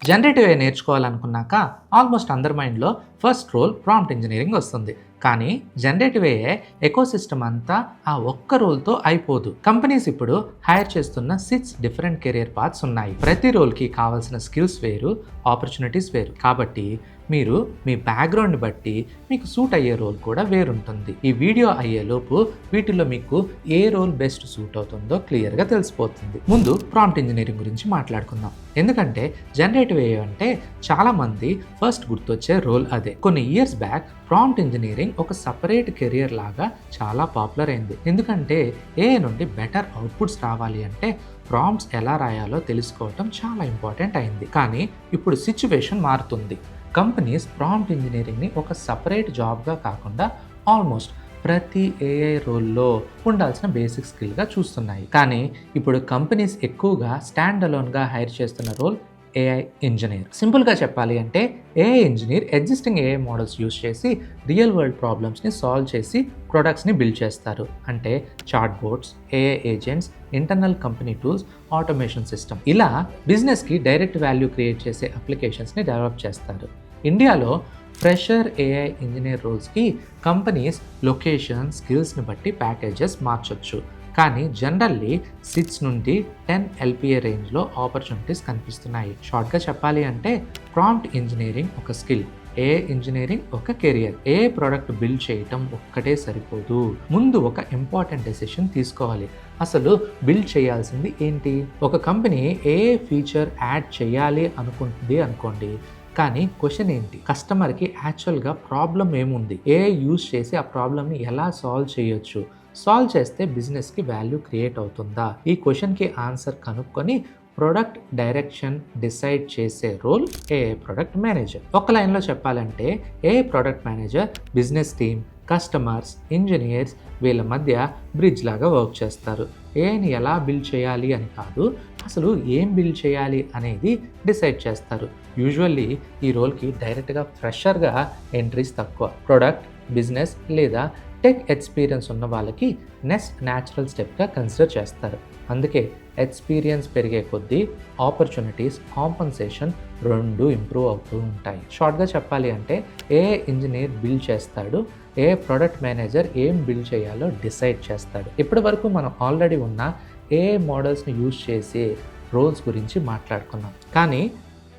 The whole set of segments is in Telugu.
జనరేటివ్ ఏ నేర్చుకోవాలనుకున్నాక ఆల్మోస్ట్ అందరి మైండ్లో ఫస్ట్ రోల్ ప్రాంప్ట్ ఇంజనీరింగ్ వస్తుంది. కానీ జనరేటివ్ ఏఐ ఎకోసిస్టమ్ అంతా ఆ ఒక్క రోల్తో అయిపోదు. కంపెనీస్ ఇప్పుడు హైర్ చేస్తున్న 6 డిఫరెంట్ కెరియర్ పాత్స్ ఉన్నాయి. ప్రతి రోల్కి కావాల్సిన స్కిల్స్ వేరు, ఆపర్చునిటీస్ వేరు. కాబట్టి మీరు మీ బ్యాక్గ్రౌండ్ని బట్టి మీకు సూట్ అయ్యే రోల్ కూడా వేరుంటుంది. ఈ వీడియో అయ్యేలోపు వీటిలో మీకు ఏ రోల్ బెస్ట్ సూట్ అవుతుందో క్లియర్గా తెలిసిపోతుంది. ముందు ప్రాంప్ట్ ఇంజనీరింగ్ గురించి మాట్లాడుకుందాం. ఎందుకంటే జనరేటివ్ ఏఐ అంటే చాలామంది ఫస్ట్ గుర్తొచ్చే రోల్ అదే. కొన్ని ఇయర్స్ బ్యాక్ ప్రాంప్ట్ ఇంజనీరింగ్ ఒక సపరేట్ కెరియర్ లాగా చాలా పాపులర్ అయింది. ఎందుకంటే ఏఐ నుండి బెటర్ అవుట్పుట్స్ రావాలి అంటే ప్రాంప్ట్స్ ఎలా రాయాలో తెలుసుకోవటం చాలా ఇంపార్టెంట్ అయింది. కానీ ఇప్పుడు సిచ్యువేషన్ మారుతుంది. కంపెనీస్ ప్రాంప్ట్ ఇంజనీరింగ్ని ఒక సపరేట్ జాబ్గా కాకుండా ఆల్మోస్ట్ ప్రతి ఏఐ రోల్లో ఉండాల్సిన బేసిక్ స్కిల్గా చూస్తున్నాయి. కానీ ఇప్పుడు కంపెనీస్ ఎక్కువగా స్టాండ్ అలోన్గా హైర్ చేస్తున్న రోల్ ఏఐ ఇంజనీర్. సింపుల్గా చెప్పాలి అంటే AI engineer existing AI models use చేసి రియల్ వరల్డ్ ప్రాబ్లమ్స్ని సాల్వ్ చేసి ప్రొడక్ట్స్ని బిల్డ్ చేస్తారు. అంటే chat bots, AI agents, internal company tools, automation system, ఇలా బిజినెస్కి డైరెక్ట్ వాల్యూ క్రియేట్ చేసే అప్లికేషన్స్ని డెవలప్ చేస్తారు. ఇండియాలో ఫ్రెషర్ ఏఐ ఇంజనీర్ రోల్స్కి కంపెనీస్ లొకేషన్, స్కిల్స్ని బట్టి ప్యాకేజెస్ మార్చొచ్చు. కానీ జనరల్లీ 6 నుండి 10 LPA రేంజ్లో ఆపర్చునిటీస్ కనిపిస్తున్నాయి. షార్ట్గా చెప్పాలి అంటే ప్రాంప్ట్ ఇంజనీరింగ్ ఒక స్కిల్, ఏఐ ఇంజనీరింగ్ ఒక కెరియర్. ఏ ప్రోడక్ట్ బిల్డ్ చేయటం ఒక్కటే సరిపోదు. ముందు ఒక ఇంపార్టెంట్ డెసిషన్ తీసుకోవాలి. అసలు బిల్డ్ చేయాల్సింది ఏంటి? ఒక కంపెనీ ఏ ఫీచర్ యాడ్ చేయాలి అనుకుంటుంది అనుకోండి. కానీ క్వశ్చన్ ఏంటి? కస్టమర్కి యాక్చువల్గా ప్రాబ్లం ఏముంది? ఏఐ యూజ్ చేసి ఆ ప్రాబ్లమ్ని ఎలా సాల్వ్ చేయొచ్చు? సాల్వ్ చేస్తే బిజినెస్కి వాల్యూ క్రియేట్ అవుతుందా? ఈ క్వశ్చన్కి ఆన్సర్ కనుక్కొని ప్రొడక్ట్ డైరెక్షన్ డిసైడ్ చేసే రోల్ ఏఐ ప్రొడక్ట్ మేనేజర్. ఒక లైన్లో చెప్పాలంటే AI product manager business team, customers, engineers వీళ్ళ మధ్య బ్రిడ్జ్ లాగా వర్క్ చేస్తారు. ఏఐని ఎలా బిల్డ్ చేయాలి అని కాదు, అసలు ఏం బిల్డ్ చేయాలి అనేది డిసైడ్ చేస్తారు. యూజువల్లీ ఈ రోల్కి డైరెక్ట్గా ఫ్రెషర్గా ఎంట్రీస్ తక్కువ. ప్రొడక్ట్, బిజినెస్ లేదా టెక్ ఎక్స్పీరియన్స్ ఉన్న వాళ్ళకి నెక్స్ట్ న్యాచురల్ స్టెప్గా కన్సిడర్ చేస్తారు. అందుకే ఎక్స్పీరియన్స్ పెరిగే కొద్దీ ఆపర్చునిటీస్, కాంపన్సేషన్ రెండు ఇంప్రూవ్ అవుతూ ఉంటాయి. షార్ట్గా చెప్పాలి అంటే ఏఐ ఇంజనీర్ బిల్డ్ చేస్తాడు, ఏ ప్రొడక్ట్ మేనేజర్ ఏం బిల్డ్ చేయాలో డిసైడ్ చేస్తాడు. ఇప్పటి వరకు మనం ఆల్రెడీ ఉన్న ఏఐ మోడల్స్ని యూజ్ చేసే రోల్స్ గురించి మాట్లాడుకున్నాం. కానీ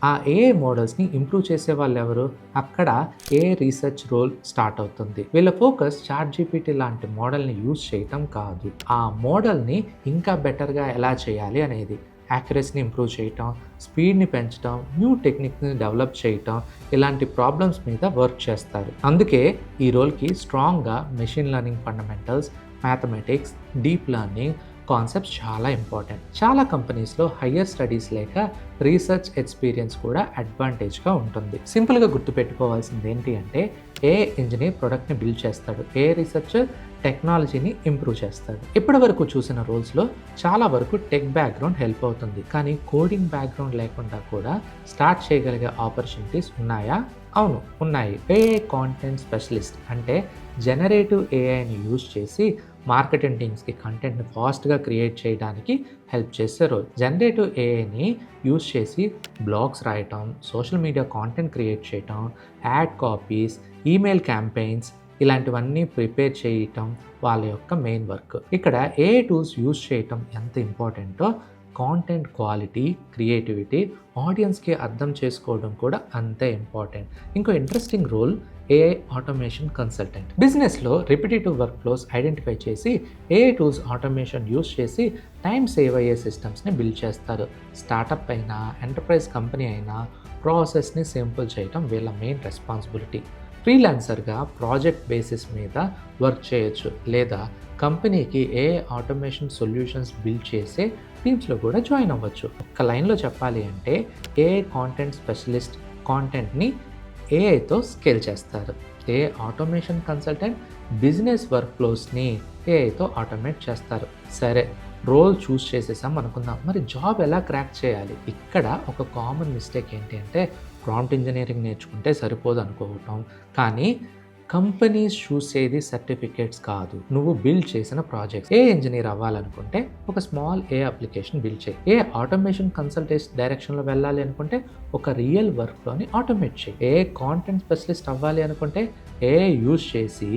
ఆ ఏఐ మోడల్స్ని ఇంప్రూవ్ చేసే వాళ్ళు ఎవరు? అక్కడ ఏఐ రీసెర్చ్ రోల్ స్టార్ట్ అవుతుంది. వీళ్ళ ఫోకస్ ChatGPT లాంటి మోడల్ని యూజ్ చేయటం కాదు, ఆ మోడల్ని ఇంకా బెటర్గా ఎలా చేయాలి అనేది. యాక్యురసీని ఇంప్రూవ్ చేయటం, స్పీడ్ని పెంచడం, న్యూ టెక్నిక్ని డెవలప్ చేయటం, ఇలాంటి ప్రాబ్లమ్స్ మీద వర్క్ చేస్తారు. అందుకే ఈ రోల్కి స్ట్రాంగ్గా machine learning fundamentals, mathematics, deep learning concepts చాలా ఇంపార్టెంట్. చాలా కంపెనీస్లో హయ్యర్ స్టడీస్ లేక రీసెర్చ్ ఎక్స్పీరియన్స్ కూడా అడ్వాంటేజ్గా ఉంటుంది. సింపుల్గా గుర్తుపెట్టుకోవాల్సింది ఏంటి అంటే ఏఐ ఇంజనీర్ ప్రొడక్ట్ని బిల్డ్ చేస్తాడు, ఏఐ రీసెర్చర్ టెక్నాలజీని ఇంప్రూవ్ చేస్తాడు. ఇప్పటి వరకు చూసిన రోల్స్లో చాలా వరకు టెక్ బ్యాక్గ్రౌండ్ హెల్ప్ అవుతుంది. కానీ కోడింగ్ బ్యాక్గ్రౌండ్ లేకుండా కూడా స్టార్ట్ చేయగలిగే ఆపర్చునిటీస్ ఉన్నాయా? అవును, ఉన్నాయి. ఏఐ కాంటెంట్ స్పెషలిస్ట్ అంటే జనరేటివ్ ఏఐని యూజ్ చేసి మార్కెటింగ్ టీమ్స్కి కంటెంట్ని ఫాస్ట్గా క్రియేట్ చేయడానికి హెల్ప్ చేసే రోల్. జనరేటివ్ ఏఐని యూజ్ చేసి బ్లాగ్స్ రాయటం, సోషల్ మీడియా కాంటెంట్ క్రియేట్ చేయటం, యాడ్ కాపీస్, ఈమెయిల్ క్యాంపెయిన్స్ ఇలాంటివన్నీ ప్రిపేర్ చేయటం వాళ్ళ యొక్క మెయిన్ వర్క్. ఇక్కడ ఏఐ టూల్స్ యూజ్ చేయటం ఎంత ఇంపార్టెంటో కాంటెంట్ క్వాలిటీ, క్రియేటివిటీ, ఆడియన్స్కి అర్థం చేసుకోవడం కూడా అంతే ఇంపార్టెంట్. ఇంకో interesting role AI automation consultant. బిజినెస్లో రిపిటేటివ్ వర్క్ ఫ్లోస్ ఐడెంటిఫై చేసి ఏఐ టూల్స్ ఆటోమేషన్ యూస్ చేసి టైం సేవ్ అయ్యే సిస్టమ్స్ని బిల్డ్ చేస్తారు. స్టార్టప్ అయినా ఎంటర్ప్రైజ్ కంపెనీ అయినా ప్రాసెస్ని సింపుల్ చేయడం వీళ్ళ మెయిన్ రెస్పాన్సిబిలిటీ. ఫ్రీలాన్సర్గా ప్రాజెక్ట్ బేసిస్ మీద వర్క్ చేయొచ్చు, లేదా కంపెనీకి ఏఐ ఆటోమేషన్ సొల్యూషన్స్ బిల్డ్ చేసే టీమ్స్లో కూడా జాయిన్ అవ్వచ్చు. ఒక్క లైన్లో చెప్పాలి అంటే ఏఐ కాంటెంట్ స్పెషలిస్ట్ కాంటెంట్ని ఏఐతో స్కేల్ చేస్తారు. AI automation consultant business work ఫ్లోస్ని ఏఐతో ఆటోమేట్ చేస్తారు. సరే, రోల్ చూస్ చేసేసాం అనుకుందాం, మరి జాబ్ ఎలా క్రాక్ చేయాలి? ఇక్కడ ఒక కామన్ మిస్టేక్ ఏంటి అంటే ప్రాంప్ట్ ఇంజనీరింగ్ నేర్చుకుంటే సరిపోదు అనుకోవటం. కానీ కంపెనీస్ చూసేది సర్టిఫికేట్స్ కాదు, నువ్వు బిల్డ్ చేసిన ప్రాజెక్ట్స్. ఏ ఇంజనీర్ అవ్వాలనుకుంటే ఒక స్మాల్ ఏ అప్లికేషన్ బిల్డ్ చేయి. ఏ ఆటోమేషన్ కన్సల్టేషన్ డైరెక్షన్లో వెళ్ళాలి అనుకుంటే ఒక రియల్ వర్క్లోని ఆటోమేట్ చేయి. ఏ కాంటెంట్ స్పెషలిస్ట్ అవ్వాలి అనుకుంటే ఏ యూజ్ చేసి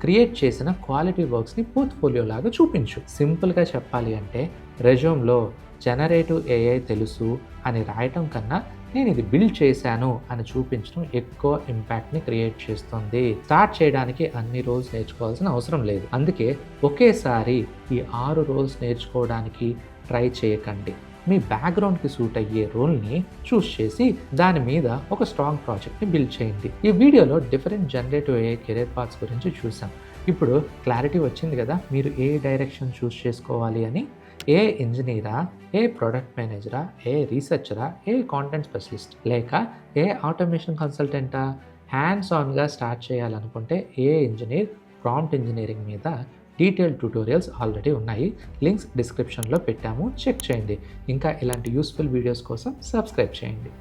క్రియేట్ చేసిన క్వాలిటీ వర్క్స్ని పోర్ట్ఫోలియో లాగా చూపించు. సింపుల్గా చెప్పాలి అంటే రెజ్యూమ్లో జనరేటివ్ ఏఐ తెలుసు అని రాయటం కన్నా నేను ఇది బిల్డ్ చేశాను అని చూపించడం ఎక్కువ ఇంపాక్ట్ని క్రియేట్ చేస్తుంది. స్టార్ట్ చేయడానికి అన్ని రోల్స్ నేర్చుకోవాల్సిన అవసరం లేదు. అందుకే ఒకేసారి ఈ 6 రోల్స్ నేర్చుకోవడానికి ట్రై చేయకండి. మీ బ్యాక్గ్రౌండ్కి సూట్ అయ్యే రోల్ని చూస్ చేసి దాని మీద ఒక స్ట్రాంగ్ ప్రాజెక్ట్ని బిల్డ్ చేయండి. ఈ వీడియోలో different generative AI career paths గురించి చూసాం. ఇప్పుడు క్లారిటీ వచ్చింది కదా మీరు ఏ డైరెక్షన్ చూస్ చేసుకోవాలి అని. ఏ ఇంజనీరా, ఏ ప్రొడక్ట్ మేనేజరా, ఏ రీసెర్చరా, ఏ కాంటెంట్ స్పెషలిస్ట్, లేక ఏ ఆటోమేషన్ కన్సల్టెంటా? హ్యాండ్స్ ఆన్గా స్టార్ట్ చేయాలనుకుంటే ఏ ఇంజనీర్, ప్రాంప్ట్ ఇంజనీరింగ్ మీద డీటెయిల్డ్ ట్యూటోరియల్స్ ఆల్రెడీ ఉన్నాయి. లింక్స్ డిస్క్రిప్షన్లో పెట్టాము, చెక్ చేయండి. ఇంకా ఇలాంటి యూస్ఫుల్ వీడియోస్ కోసం సబ్స్క్రైబ్ చేయండి.